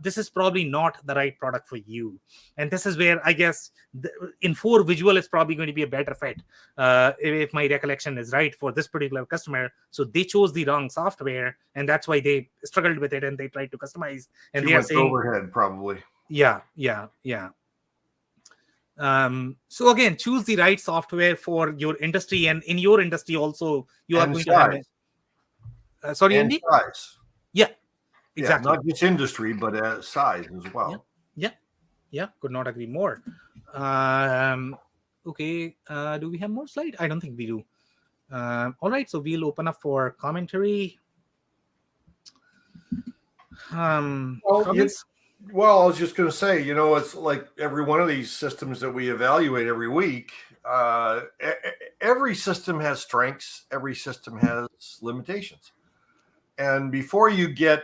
this is probably not the right product for you. And this is where I guess Infor Visual is probably going to be a better fit, if my recollection is right, for this particular customer. So they chose the wrong software, and that's why they struggled with it, and they tried to customize. And Too they are much saying overhead, probably. Yeah. So again, choose the right software for your industry, and in your industry also, you are going to have sorry, and Andy? size. Yeah, exactly. Not just industry, but size as well. Yeah, could not agree more. Okay, do we have more slides? I don't think we do. All right, so we'll open up for commentary. Comments? Well, I was just going to say, it's like every one of these systems that we evaluate every week. Every system has strengths. Every system has limitations. And before you get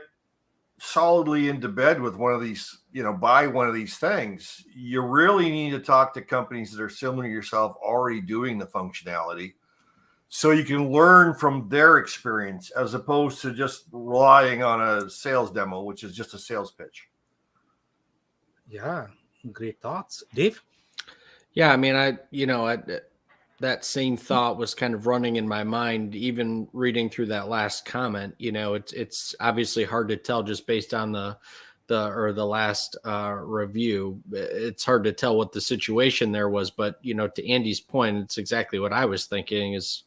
solidly into bed with one of these, buy one of these things, you really need to talk to companies that are similar to yourself, already doing the functionality, so you can learn from their experience as opposed to just relying on a sales demo, which is just a sales pitch. Yeah, great thoughts. Dave? Yeah, I mean, that same thought was kind of running in my mind, even reading through that last comment. It's obviously hard to tell just based on the last review. It's hard to tell what the situation there was, but to Andy's point, it's exactly what I was thinking. Is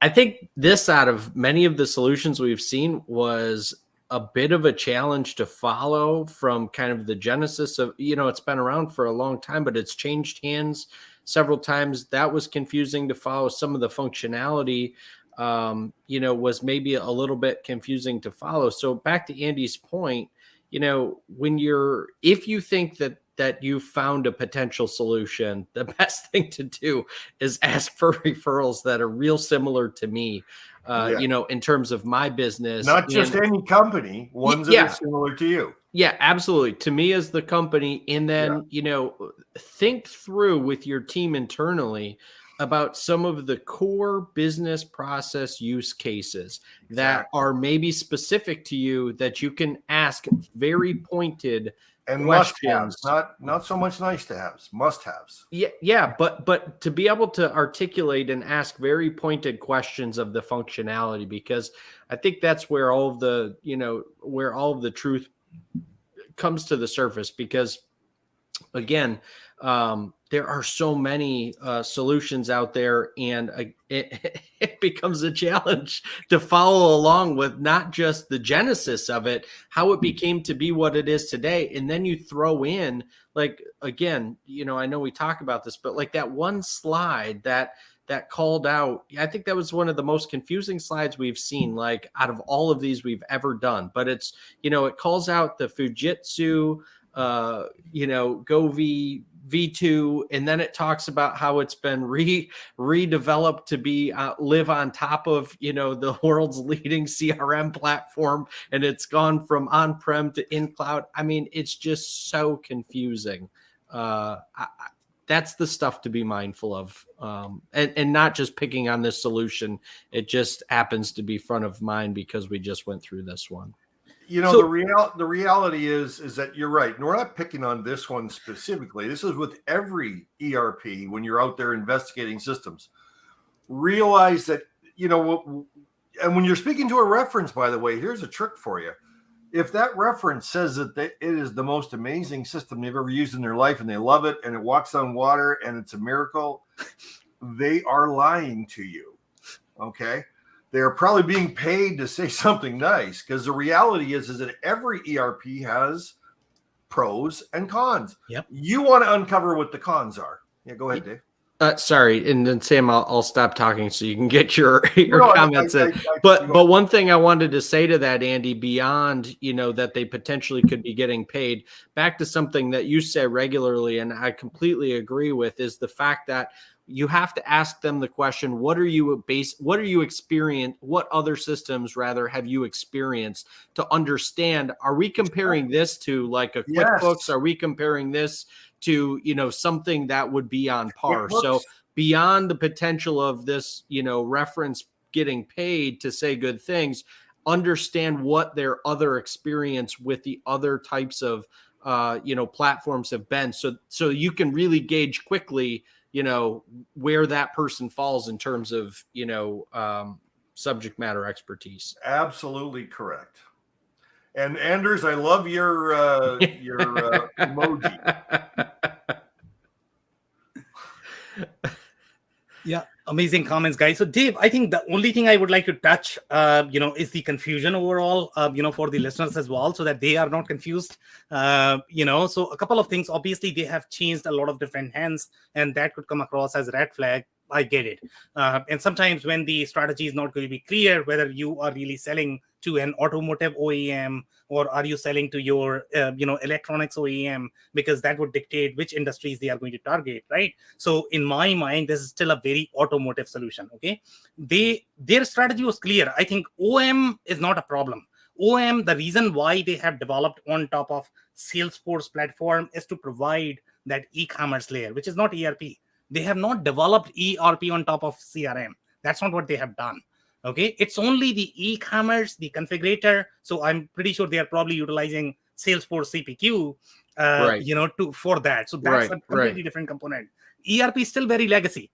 I think this, out of many of the solutions we've seen, was a bit of a challenge to follow from kind of the genesis of, it's been around for a long time, but it's changed hands several times. That was confusing to follow. Some of the functionality, was maybe a little bit confusing to follow. So back to Andy's point, if you think that you found a potential solution, the best thing to do is ask for referrals that are real similar to me. In terms of my business, not just any company, ones that are similar to you. Yeah, absolutely. To me as the company. And then, think through with your team internally about some of the core business process use cases that are maybe specific to you, that you can ask very pointed and questions. Must-haves, not so much nice-to-haves, must-haves. Yeah, but to be able to articulate and ask very pointed questions of the functionality, because I think that's where all of the truth comes to the surface. Because again, there are so many solutions out there, and it becomes a challenge to follow along with not just the genesis of it, how it became to be what it is today. And then you throw in, like, again, I know we talk about this, but like that one slide that called out, I think that was one of the most confusing slides we've seen, like out of all of these we've ever done. But it's, it calls out the Fujitsu, Glovia V2, and then it talks about how it's been redeveloped to be live on top of the world's leading CRM platform, and it's gone from on-prem to in cloud. I mean, it's just so confusing. That's the stuff to be mindful of, and not just picking on this solution. It just happens to be front of mind because we just went through this one. You know, So- the reality is that you're right. And we're not picking on this one specifically. This is with every ERP when you're out there investigating systems. Realize that, you know, and when you're speaking to a reference, by the way, here's a trick for you. If that reference says that it is the most amazing system they've ever used in their life and they love it and it walks on water and it's a miracle, they are lying to you. Okay. They're probably being paid to say something nice, because the reality is that every ERP has pros and cons. Yep. You want to uncover what the cons are. Yeah, go ahead, Dave. Sorry, and then Sam, I'll stop talking so you can get your No, comments in. But one thing I wanted to say to that, Andy, beyond, you know, that they potentially could be getting paid, back to something that you say regularly, and I completely agree with, is the fact that you have to ask them the question, what other systems rather have you experienced, to understand, are we comparing this to like a QuickBooks? Yes. Are we comparing this to, you know, something that would be on par? QuickBooks. So beyond the potential of this, you know, reference getting paid to say good things, understand what their other experience with the other types of, you know, platforms have been. So you can really gauge quickly, you know, where that person falls in terms of, you know, subject matter expertise. Absolutely correct. And Anders, I love your emoji. Yeah, amazing comments, guys. So, Dave, I think the only thing I would like to touch, you know, is the confusion overall, you know, for the listeners as well, so that they are not confused. You know, so a couple of things. Obviously, they have changed a lot of different hands, and that could come across as a red flag. I get it. And sometimes when the strategy is not going to be clear, whether you are really selling to an automotive OEM or are you selling to your, you know, electronics OEM, because that would dictate which industries they are going to target, right? So in my mind, this is still a very automotive solution. Okay, their strategy was clear. I think OM is not a problem. OM, the reason why they have developed on top of Salesforce platform is to provide that e-commerce layer, which is not ERP. They have not developed ERP on top of CRM. That's not what they have done. Okay, it's only the e-commerce, the configurator. So I'm pretty sure they are probably utilizing Salesforce CPQ, Right. you know, for that. So that's a completely different component. ERP is still very legacy.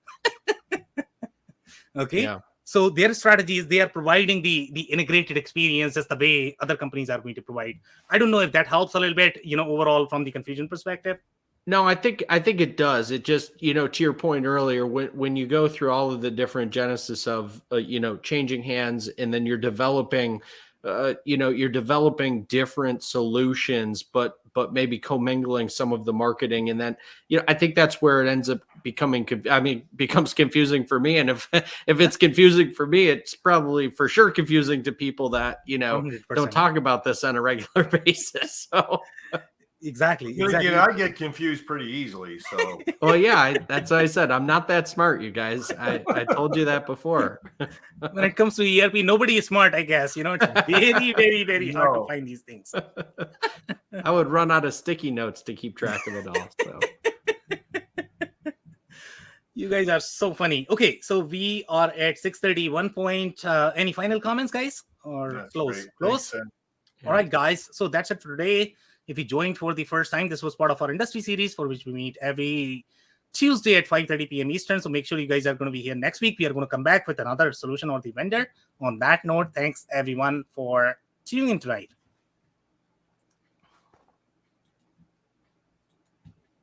Okay. Yeah. So their strategy is they are providing the integrated experience just the way other companies are going to provide. I don't know if that helps a little bit, you know, overall from the confusion perspective. No, I think it does. It just, you know, to your point earlier, when you go through all of the different genesis of, you know, changing hands, and then you're developing, you know, you're developing different solutions, but maybe commingling some of the marketing, and then, you know, I think that's where it ends up becoming. I mean, becomes confusing for me, and if it's confusing for me, it's probably for sure confusing to people that, you know, 100%. don't talk about this on a regular basis. So. Exactly. Again, I get confused pretty easily. So, well, yeah, that's what I said. I'm not that smart, you guys. I told you that before. When it comes to ERP, nobody is smart, I guess. You know, it's very, very, very hard to find these things. I would run out of sticky notes to keep track of it all. So. You guys are so funny. Okay, so we are at 6:30. 1 point. Any final comments, guys? Or that's close? great. Close? Thanks, All right, guys. So that's it for today. If you joined for the first time, this was part of our industry series for which we meet every Tuesday at 5:30 p.m. Eastern. So make sure you guys are going to be here next week. We are going to come back with another solution or the vendor. On that note, thanks everyone for tuning in tonight.